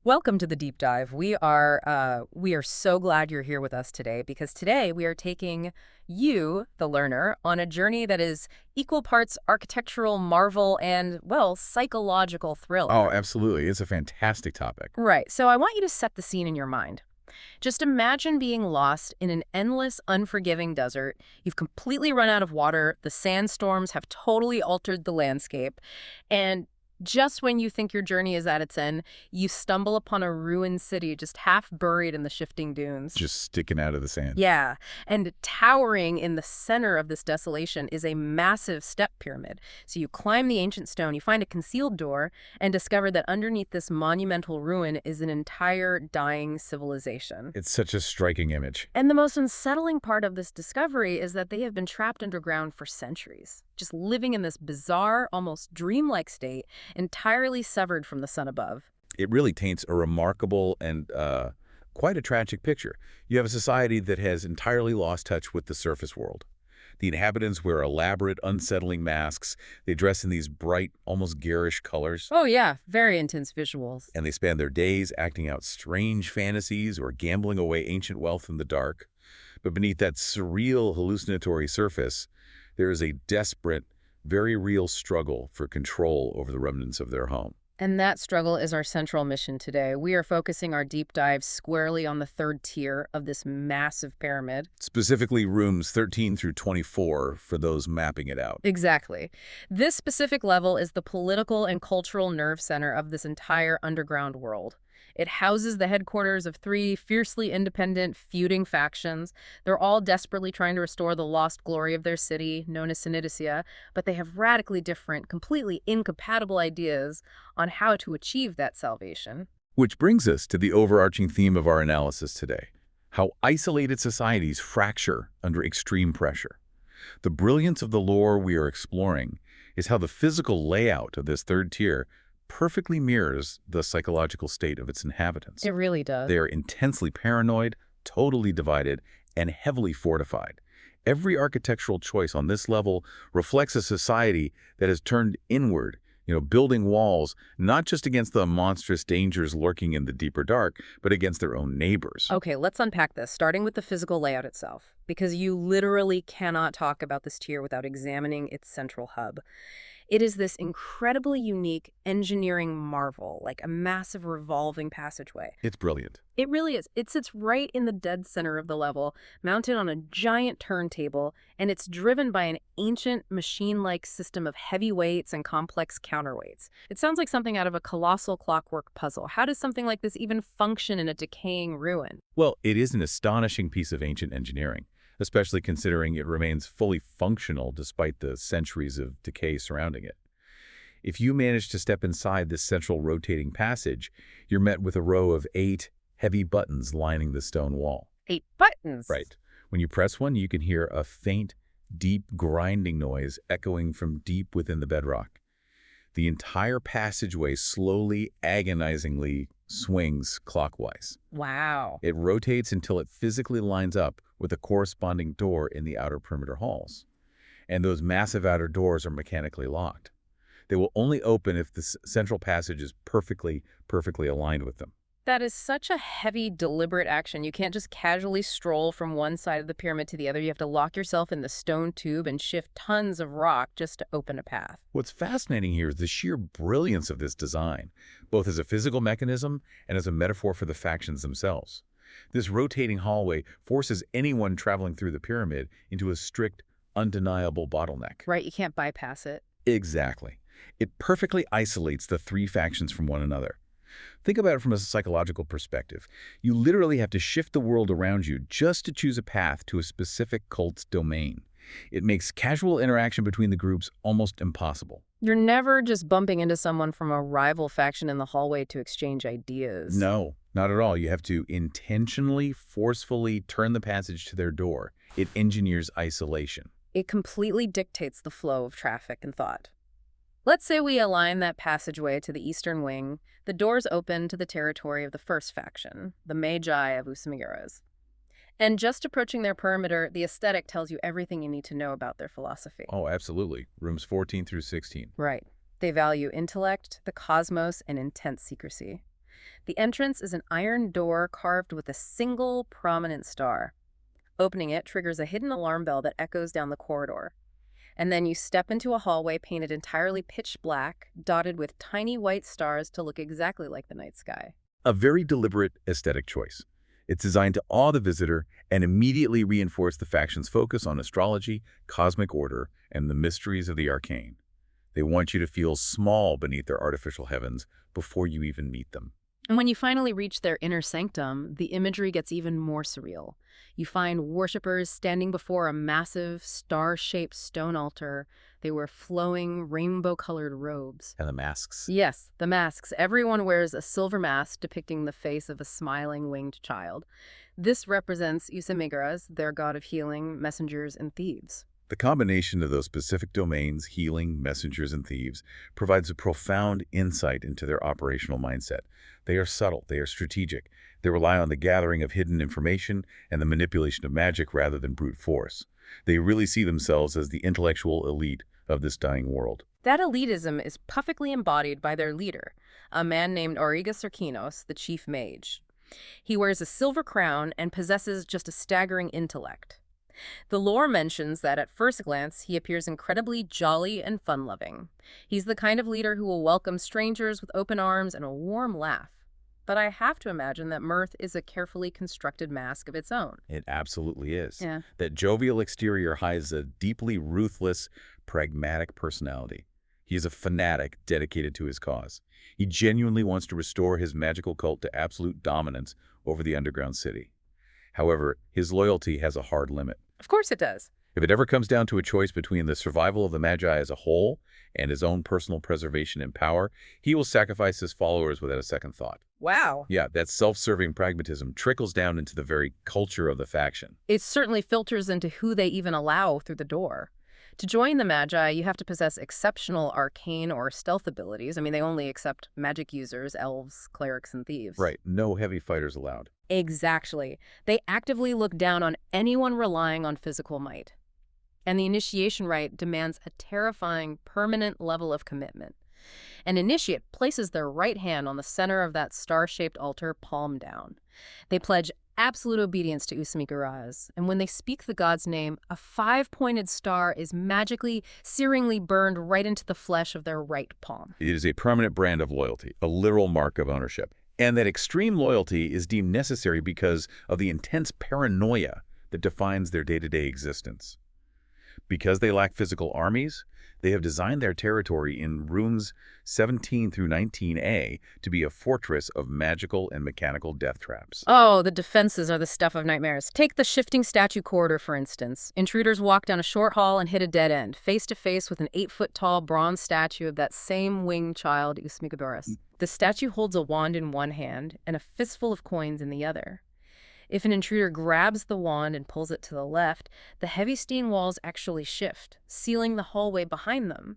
Welcome to the deep dive. We are so glad you're here with us today because today we are taking you, the learner, on a journey that is equal parts architectural marvel and, well, psychological Oh, thriller. absolutely. It's a fantastic topic. Right. So I want you to set the scene in your mind. Just imagine being lost in an endless, unforgiving desert. You've completely run out of water. The sandstorms have totally altered the landscape. And just when you think your journey is at its end, you stumble upon a ruined city just half buried in the shifting dunes. Just sticking out of the sand. Yeah, and towering in the center of this desolation is a massive step pyramid. So you climb the ancient stone, you find a concealed door, and discover that underneath this monumental ruin is an entire dying civilization. It's such a striking image. And the most unsettling part of this discovery is that they have been trapped underground for centuries, just living in this bizarre, almost dreamlike state, entirely severed from the sun above. It really taints a remarkable and quite a tragic picture. You have a society that has entirely lost touch with the surface world. The inhabitants wear elaborate, unsettling masks. They dress in these bright, almost garish colors, Oh yeah, very intense visuals. and they spend their days acting out strange fantasies or gambling away ancient wealth in the dark. But beneath that surreal, hallucinatory surface, there is a desperate, very real struggle for control over the remnants of their home. And that struggle is our central mission today. We are focusing our deep dive squarely on the third tier of this massive pyramid. Specifically rooms 13 through 24 for those mapping it out. Exactly. This specific level is the political and cultural nerve center of this entire underground world. It houses the headquarters of three fiercely independent, feuding factions. They're all desperately trying to restore the lost glory of their city, known as Synidicea, but they have radically different, completely incompatible ideas on how to achieve that salvation. Which brings us to the overarching theme of our analysis today: how isolated societies fracture under extreme pressure. The brilliance of the lore we are exploring is how the physical layout of this third tier perfectly mirrors the psychological state of its inhabitants. It really does. They are intensely paranoid, totally divided, and heavily fortified. Every architectural choice on this level reflects a society that has turned inward, building walls not just against the monstrous dangers lurking in the deeper dark, but against their own neighbors. Okay, let's unpack this, starting with the physical layout itself, because you literally cannot talk about this tier without examining its central hub. It is this incredibly unique engineering marvel, like a massive revolving passageway. It's brilliant. It really is. It sits right in the dead center of the level, mounted on a giant turntable, and it's driven by an ancient machine-like system of heavy weights and complex counterweights. It sounds like something out of a colossal clockwork puzzle. How does something like this even function in a decaying ruin? Well, it is an astonishing piece of ancient engineering, especially considering it remains fully functional despite the centuries of decay surrounding it. If you manage to step inside this central rotating passage, you're met with a row of 8 heavy buttons lining the stone wall. 8 buttons. Right. When you press one, you can hear a faint, deep grinding noise echoing from deep within the bedrock. The entire passageway slowly, agonizingly swings clockwise. Wow. It rotates until it physically lines up with a corresponding door in the outer perimeter halls. And those massive outer doors are mechanically locked. They will only open if the central passage is perfectly aligned with them. That is such a heavy, deliberate action. You can't just casually stroll from one side of the pyramid to the other. You have to lock yourself in the stone tube and shift tons of rock just to open a path. What's fascinating here is the sheer brilliance of this design, both as a physical mechanism and as a metaphor for the factions themselves. This rotating hallway forces anyone traveling through the pyramid into a strict, undeniable bottleneck. Right, you can't bypass it. Exactly. It perfectly isolates the three factions from one another. Think about it from a psychological perspective. You literally have to shift the world around you just to choose a path to a specific cult's domain. It makes casual interaction between the groups almost impossible. You're never just bumping into someone from a rival faction in the hallway to exchange ideas. No, not at all. You have to intentionally, forcefully turn the passage to their door. It engineers isolation. It completely dictates the flow of traffic and thought. Let's say we align that passageway to the eastern wing. The doors open to the territory of the first faction, the Magi of Usamigaras. And just approaching their perimeter, the aesthetic tells you everything you need to know about their philosophy. Oh, absolutely. Rooms 14 through 16. Right. They value intellect, the cosmos, and intense secrecy. The entrance is an iron door carved with a single prominent star. Opening it triggers a hidden alarm bell that echoes down the corridor. And then you step into a hallway painted entirely pitch black, dotted with tiny white stars to look exactly like the night sky. A very deliberate aesthetic choice. It's designed to awe the visitor and immediately reinforce the faction's focus on astrology, cosmic order, and the mysteries of the arcane. They want you to feel small beneath their artificial heavens before you even meet them. And when you finally reach their inner sanctum, the imagery gets even more surreal. You find worshippers standing before a massive, star-shaped stone altar. They wear flowing, rainbow-colored robes. And the masks. Yes, the masks. Everyone wears a silver mask depicting the face of a smiling, winged child. This represents Usamigaras, their god of healing, messengers, and thieves. The combination of those specific domains, healing, messengers, and thieves, provides a profound insight into their operational mindset. They are subtle, they are strategic, they rely on the gathering of hidden information and the manipulation of magic rather than brute force. They really see themselves as the intellectual elite of this dying world. That elitism is perfectly embodied by their leader, a man named Auriga Sarkinos, the chief mage. He wears a silver crown and possesses just a staggering intellect. The lore mentions that at first glance, he appears incredibly jolly and fun-loving. He's the kind of leader who will welcome strangers with open arms and a warm laugh. But I have to imagine that mirth is a carefully constructed mask of its own. It absolutely is. Yeah. That jovial exterior hides a deeply ruthless, pragmatic personality. He is a fanatic dedicated to his cause. He genuinely wants to restore his magical cult to absolute dominance over the underground city. However, his loyalty has a hard limit. Of course it does. If it ever comes down to a choice between the survival of the Magi as a whole and his own personal preservation and power, he will sacrifice his followers without a second thought. Wow. Yeah, that self-serving pragmatism trickles down into the very culture of the faction. It certainly filters into who they even allow through the door. To join the Magi, you have to possess exceptional arcane or stealth abilities. I mean, they only accept magic users, elves, clerics, and thieves. Right, no heavy fighters allowed. Exactly. They actively look down on anyone relying on physical might. And the initiation rite demands a terrifying, permanent level of commitment. An initiate places their right hand on the center of that star-shaped altar, palm down. They pledge absolute obedience to Usamigaras, and when they speak the god's name, a 5-pointed star is magically, searingly burned right into the flesh of their right palm. It is a permanent brand of loyalty, a literal mark of ownership. And that extreme loyalty is deemed necessary because of the intense paranoia that defines their day-to-day existence. Because they lack physical armies, they have designed their territory in rooms 17 through 19A to be a fortress of magical and mechanical death traps. Oh, the defenses are the stuff of nightmares. Take the shifting statue corridor, for instance. Intruders walk down a short hall and hit a dead end, face to face with an 8-foot-tall bronze statue of that same winged child, Usamigaras. The statue holds a wand in one hand and a fistful of coins in the other. If an intruder grabs the wand and pulls it to the left, the heavy stone walls actually shift, sealing the hallway behind them.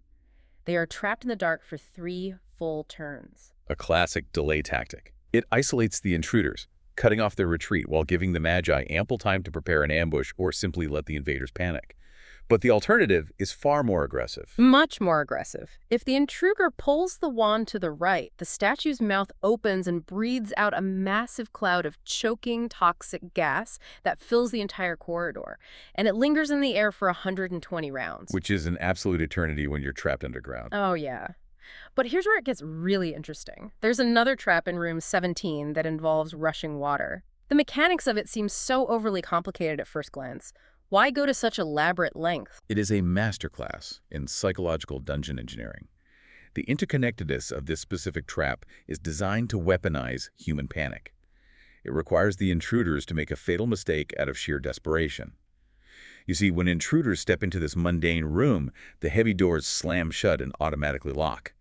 They are trapped in the dark for 3 full turns. A classic delay tactic. It isolates the intruders, cutting off their retreat while giving the Magi ample time to prepare an ambush or simply let the invaders panic. But the alternative is far more aggressive. Much more aggressive. If the intruder pulls the wand to the right, the statue's mouth opens and breathes out a massive cloud of choking, toxic gas that fills the entire corridor. And it lingers in the air for 120 rounds. Which is an absolute eternity when you're trapped underground. Oh, yeah. But here's where it gets really interesting. There's another trap in room 17 that involves rushing water. The mechanics of it seem so overly complicated at first glance. Why go to such elaborate length? It is a masterclass in psychological dungeon engineering. The interconnectedness of this specific trap is designed to weaponize human panic. It requires the intruders to make a fatal mistake out of sheer desperation. You see, when intruders step into this mundane room, the heavy doors slam shut and automatically lock.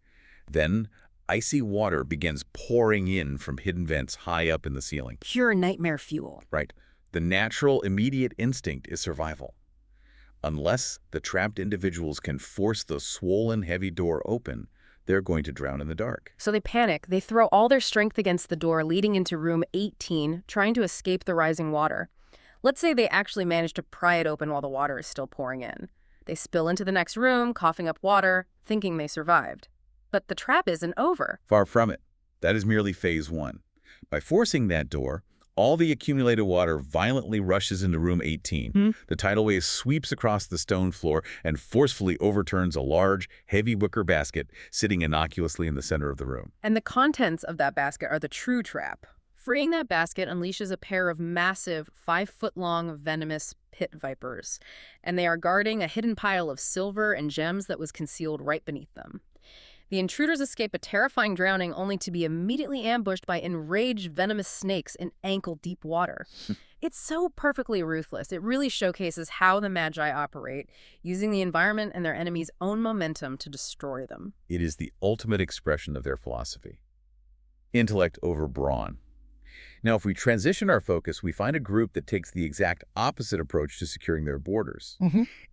Then, icy water begins pouring in from hidden vents high up in the ceiling. Pure nightmare fuel. Right. The natural, immediate instinct is survival. Unless the trapped individuals can force the swollen, heavy door open, they're going to drown in the dark. So they panic. They throw all their strength against the door leading into room 18, trying to escape the rising water. Let's say they actually manage to pry it open while the water is still pouring in. They spill into the next room, coughing up water, thinking they survived. But the trap isn't over. Far from it. That is merely phase 1. By forcing that door, all the accumulated water violently rushes into room 18. Hmm. The tidal wave sweeps across the stone floor and forcefully overturns a large, heavy wicker basket sitting innocuously in the center of the room. And the contents of that basket are the true trap. Freeing that basket unleashes a pair of massive, 5-foot-long venomous pit vipers, and they are guarding a hidden pile of silver and gems that was concealed right beneath them. The intruders escape a terrifying drowning only to be immediately ambushed by enraged venomous snakes in ankle-deep water. It's so perfectly ruthless. It really showcases how the Magi operate, using the environment and their enemies' own momentum to destroy them. It is the ultimate expression of their philosophy. Intellect over brawn. Now, if we transition our focus, we find a group that takes the exact opposite approach to securing their borders.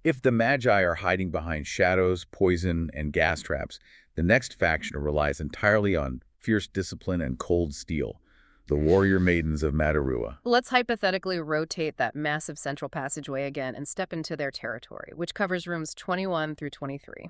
If the Magi are hiding behind shadows, poison, and gas traps, the next faction relies entirely on fierce discipline and cold steel, the warrior maidens of Madarua. Let's hypothetically rotate that massive central passageway again and step into their territory, which covers rooms 21 through 23.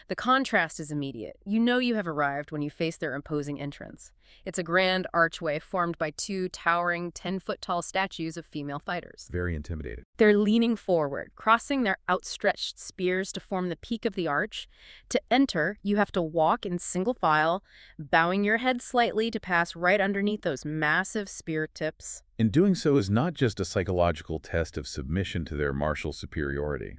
The contrast is immediate. You know you have arrived when you face their imposing entrance. It's a grand archway formed by two towering 10-foot-tall statues of female fighters. Very intimidating. They're leaning forward, crossing their outstretched spears to form the peak of the arch. To enter, you have to walk in single file, bowing your head slightly to pass right underneath those massive spear tips. And doing so is not just a psychological test of submission to their martial superiority.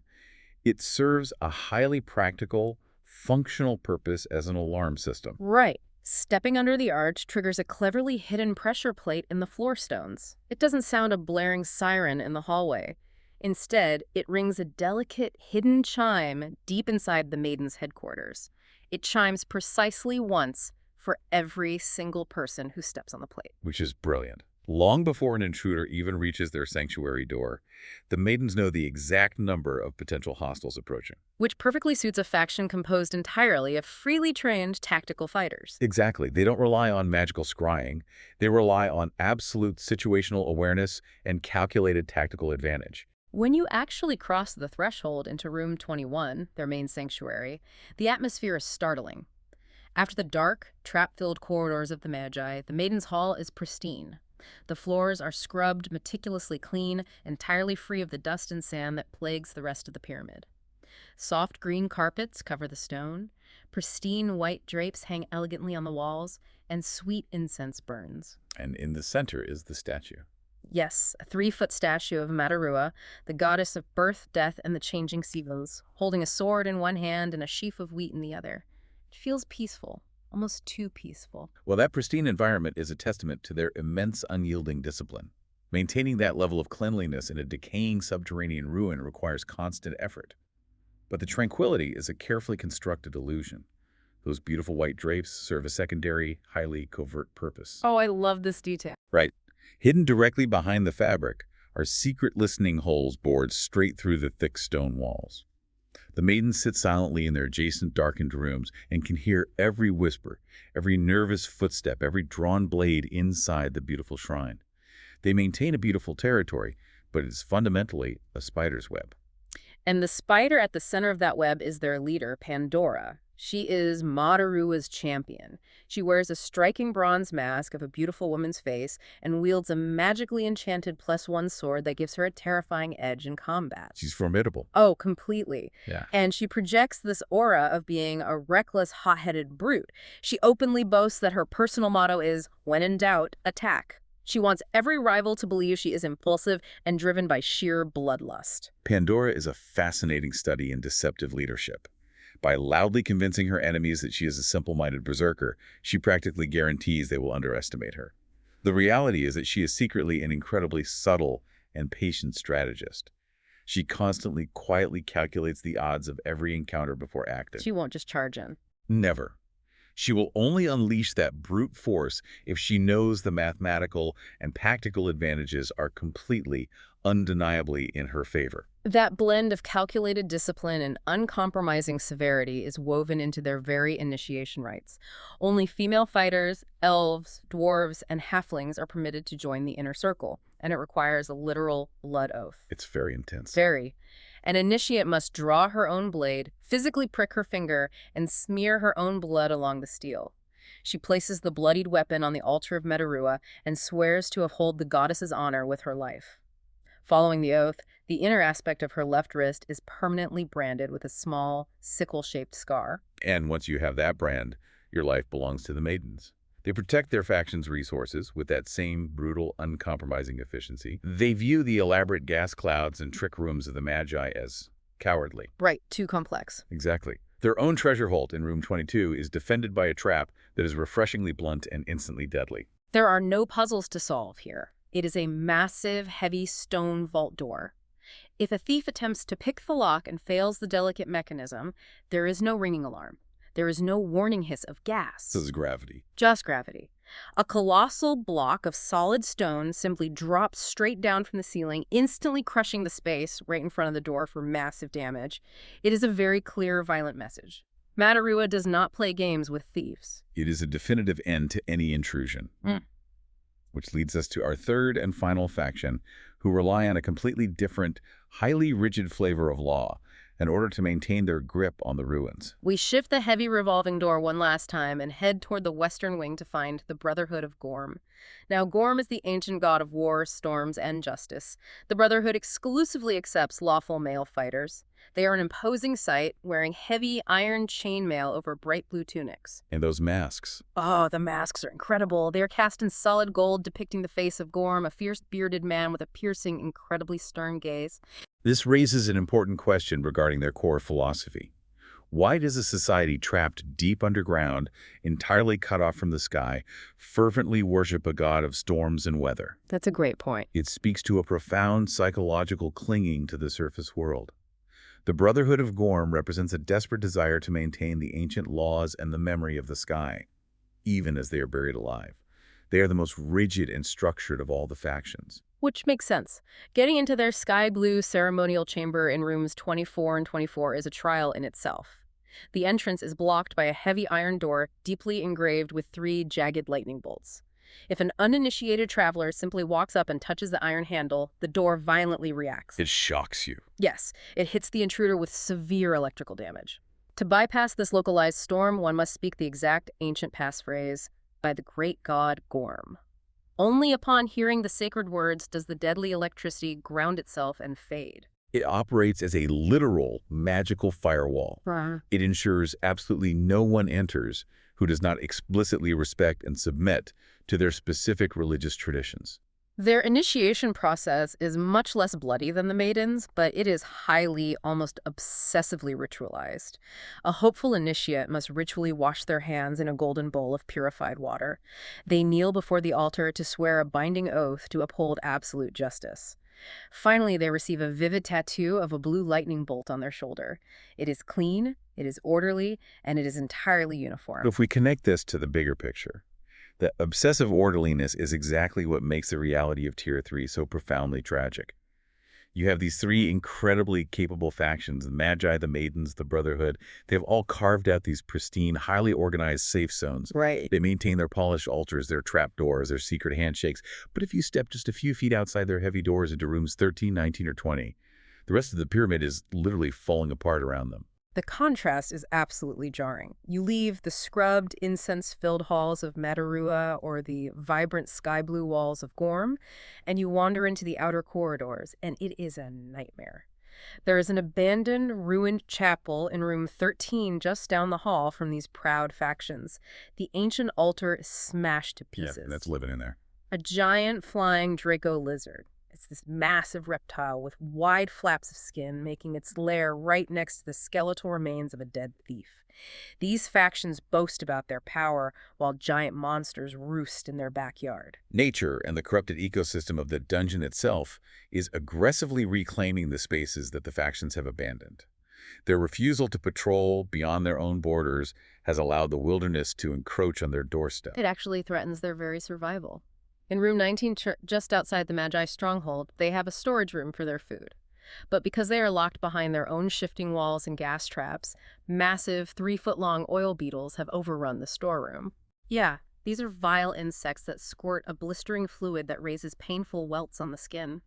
It serves a highly practical, functional purpose as an alarm system. Right. Stepping under the arch triggers a cleverly hidden pressure plate in the floor stones. It doesn't sound a blaring siren in the hallway. Instead, it rings a delicate, hidden chime deep inside the Maiden's headquarters. It chimes precisely once for every single person who steps on the plate. Which is brilliant. Long before an intruder even reaches their sanctuary door, the Maidens know the exact number of potential hostiles approaching. Which perfectly suits a faction composed entirely of freely trained tactical fighters. Exactly. They don't rely on magical scrying. They rely on absolute situational awareness and calculated tactical advantage. When you actually cross the threshold into room 21, their main sanctuary, the atmosphere is startling. After the dark, trap-filled corridors of the Magi, the Maiden's Hall is pristine. The floors are scrubbed meticulously clean, entirely free of the dust and sand that plagues the rest of the pyramid. Soft green carpets cover the stone, pristine white drapes hang elegantly on the walls, and sweet incense burns. And in the center is the statue. Yes, a 3-foot statue of Madarua, the goddess of birth, death, and the changing seasons, holding a sword in one hand and a sheaf of wheat in the other. It feels peaceful. Almost too peaceful. Well, that pristine environment is a testament to their immense unyielding discipline. Maintaining that level of cleanliness in a decaying subterranean ruin requires constant effort. But the tranquility is a carefully constructed illusion. Those beautiful white drapes serve a secondary, highly covert purpose. Oh, I love this detail. Right. Hidden directly behind the fabric are secret listening holes bored straight through the thick stone walls. The Maidens sit silently in their adjacent darkened rooms and can hear every whisper, every nervous footstep, every drawn blade inside the beautiful shrine. They maintain a beautiful territory, but it's fundamentally a spider's web. And the spider at the center of that web is their leader, Pandora. She is Madarua's champion. She wears a striking bronze mask of a beautiful woman's face and wields a magically enchanted +1 sword that gives her a terrifying edge in combat. She's formidable. Oh, completely. Yeah. And she projects this aura of being a reckless, hot-headed brute. She openly boasts that her personal motto is, when in doubt, attack. She wants every rival to believe she is impulsive and driven by sheer bloodlust. Pandora is a fascinating study in deceptive leadership. By loudly convincing her enemies that she is a simple-minded berserker, she practically guarantees they will underestimate her. The reality is that she is secretly an incredibly subtle and patient strategist. She constantly, quietly calculates the odds of every encounter before acting. She won't just charge in. Never. She will only unleash that brute force if she knows the mathematical and tactical advantages are completely, undeniably in her favor. That blend of calculated discipline and uncompromising severity is woven into their very initiation rites. Only female fighters, elves, dwarves, and halflings are permitted to join the inner circle, and it requires a literal blood oath. It's very intense. Very. An initiate must draw her own blade, physically prick her finger, and smear her own blood along the steel. She places the bloodied weapon on the altar of Medarua and swears to uphold the goddess's honor with her life. Following the oath, the inner aspect of her left wrist is permanently branded with a small, sickle-shaped scar. And once you have that brand, your life belongs to the maidens. They protect their faction's resources with that same brutal, uncompromising efficiency. They view the elaborate gas clouds and trick rooms of the Magi as cowardly. Right, too complex. Exactly. Their own treasure vault in room 22 is defended by a trap that is refreshingly blunt and instantly deadly. There are no puzzles to solve here. It is a massive, heavy stone vault door. If a thief attempts to pick the lock and fails the delicate mechanism, there is no ringing alarm. There is no warning hiss of gas. This is gravity. Just gravity. A colossal block of solid stone simply drops straight down from the ceiling, instantly crushing the space right in front of the door for massive damage. It is a very clear, violent message. Madarua does not play games with thieves. It is a definitive end to any intrusion. Which leads us to our third and final faction, who rely on a completely different, highly rigid flavor of law in order to maintain their grip on the ruins. We shift the heavy revolving door one last time and head toward the western wing to find the Brotherhood of Gorm. Now, Gorm is the ancient god of war, storms, and justice. The Brotherhood exclusively accepts lawful male fighters. They are an imposing sight, wearing heavy iron chainmail over bright blue tunics. And those masks. Oh, the masks are incredible. They are cast in solid gold, depicting the face of Gorm, a fierce bearded man with a piercing, incredibly stern gaze. This raises an important question regarding their core philosophy. Why does a society trapped deep underground, entirely cut off from the sky, fervently worship a god of storms and weather? That's a great point. It speaks to a profound psychological clinging to the surface world. The Brotherhood of Gorm represents a desperate desire to maintain the ancient laws and the memory of the sky, even as they are buried alive. They are the most rigid and structured of all the factions. Which makes sense. Getting into their sky blue ceremonial chamber in rooms 24 and 24 is a trial in itself. The entrance is blocked by a heavy iron door deeply engraved with 3 jagged lightning bolts. If an uninitiated traveler simply walks up and touches the iron handle, the door violently reacts. It shocks you. Yes, it hits the intruder with severe electrical damage. To bypass this localized storm, one must speak the exact ancient passphrase, "By the great god Gorm." Only upon hearing the sacred words does the deadly electricity ground itself and fade. It operates as a literal magical firewall. It ensures absolutely no one enters who does not explicitly respect and submit to their specific religious traditions. Their initiation process is much less bloody than the maidens, but it is highly, almost obsessively ritualized. A hopeful initiate must ritually wash their hands in a golden bowl of purified water. They kneel before the altar to swear a binding oath to uphold absolute justice. Finally, they receive a vivid tattoo of a blue lightning bolt on their shoulder. It is clean, it is orderly, and it is entirely uniform. If we connect this to the bigger picture, the obsessive orderliness is exactly what makes the reality of Tier 3 so profoundly tragic. You have these 3 incredibly capable factions, the Magi, the Maidens, the Brotherhood. They've all carved out these pristine, highly organized safe zones. Right. They maintain their polished altars, their trapdoors, their secret handshakes. But if you step just a few feet outside their heavy doors into rooms 13, 19, or 20, the rest of the pyramid is literally falling apart around them. The contrast is absolutely jarring. You leave the scrubbed, incense-filled halls of Madarua or the vibrant sky blue walls of Gorm, and you wander into the outer corridors, and it is a nightmare. There is an abandoned, ruined chapel in room 13 just down the hall from these proud factions. The ancient altar is smashed to pieces. Yeah, that's living in there. A giant flying Draco lizard. It's this massive reptile with wide flaps of skin, making its lair right next to the skeletal remains of a dead thief. These factions boast about their power, while giant monsters roost in their backyard. Nature and the corrupted ecosystem of the dungeon itself is aggressively reclaiming the spaces that the factions have abandoned. Their refusal to patrol beyond their own borders has allowed the wilderness to encroach on their doorstep. It actually threatens their very survival. In room 19, just outside the Magi stronghold, they have a storage room for their food. But because they are locked behind their own shifting walls and gas traps, massive 3-foot-long oil beetles have overrun the storeroom. Yeah, these are vile insects that squirt a blistering fluid that raises painful welts on the skin.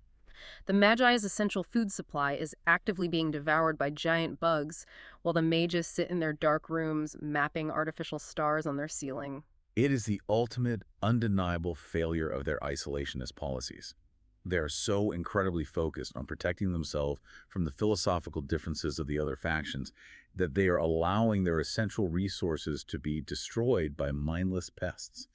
The Magi's essential food supply is actively being devoured by giant bugs, while the mages sit in their dark rooms, mapping artificial stars on their ceiling. It is the ultimate, undeniable failure of their isolationist policies. They are so incredibly focused on protecting themselves from the philosophical differences of the other factions that they are allowing their essential resources to be destroyed by mindless pests.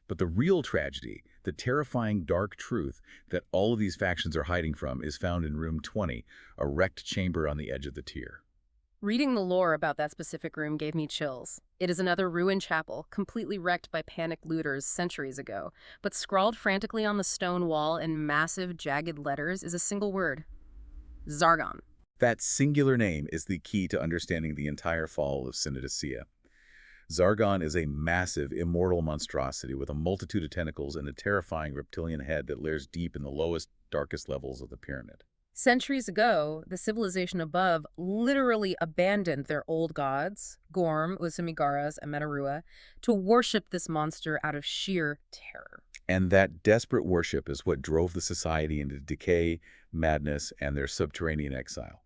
But the real tragedy, the terrifying dark truth that all of these factions are hiding from is found in Room 20, a wrecked chamber on the edge of the tier. Reading the lore about that specific room gave me chills. It is another ruined chapel, completely wrecked by panicked looters centuries ago, but scrawled frantically on the stone wall in massive, jagged letters is a single word: Zargon. That singular name is the key to understanding the entire fall of Synodosia. Zargon is a massive, immortal monstrosity with a multitude of tentacles and a terrifying reptilian head that lairs deep in the lowest, darkest levels of the pyramid. Centuries ago, the civilization above literally abandoned their old gods, Gorm, Usamigaras, and Metarua, to worship this monster out of sheer terror. And that desperate worship is what drove the society into decay, madness, and their subterranean exile.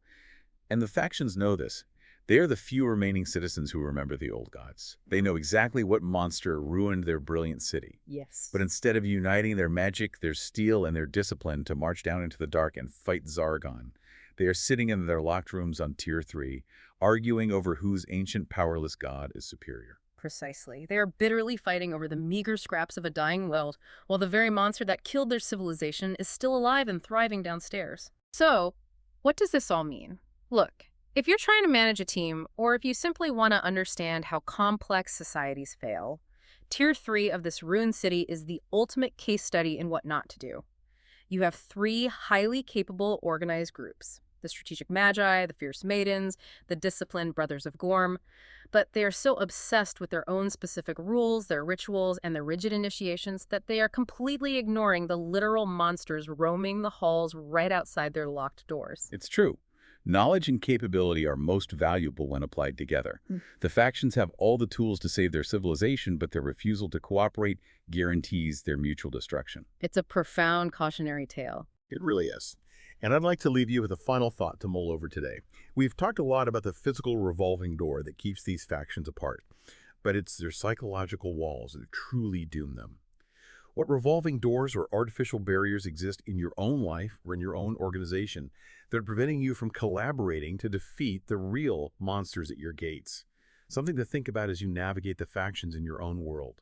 And the factions know this. They are the few remaining citizens who remember the old gods. They know exactly what monster ruined their brilliant city. Yes. But instead of uniting their magic, their steel, and their discipline to march down into the dark and fight Zargon, they are sitting in their locked rooms on Tier 3, arguing over whose ancient powerless god is superior. Precisely. They are bitterly fighting over the meager scraps of a dying world, while the very monster that killed their civilization is still alive and thriving downstairs. So, what does this all mean? Look, if you're trying to manage a team, or if you simply want to understand how complex societies fail, Tier 3 of this ruined city is the ultimate case study in what not to do. You have three highly capable, organized groups: the Strategic Magi, the Fierce Maidens, the Disciplined Brothers of Gorm. But they are so obsessed with their own specific rules, their rituals, and their rigid initiations that they are completely ignoring the literal monsters roaming the halls right outside their locked doors. It's true. Knowledge and capability are most valuable when applied together. The factions have all the tools to save their civilization, but their refusal to cooperate guarantees their mutual destruction. It's a profound cautionary tale. It really is. And I'd like to leave you with a final thought to mull over today. We've talked a lot about the physical revolving door that keeps these factions apart, but it's their psychological walls that truly doom them. What revolving doors or artificial barriers exist in your own life or in your own organization that are preventing you from collaborating to defeat the real monsters at your gates? Something to think about as you navigate the factions in your own world.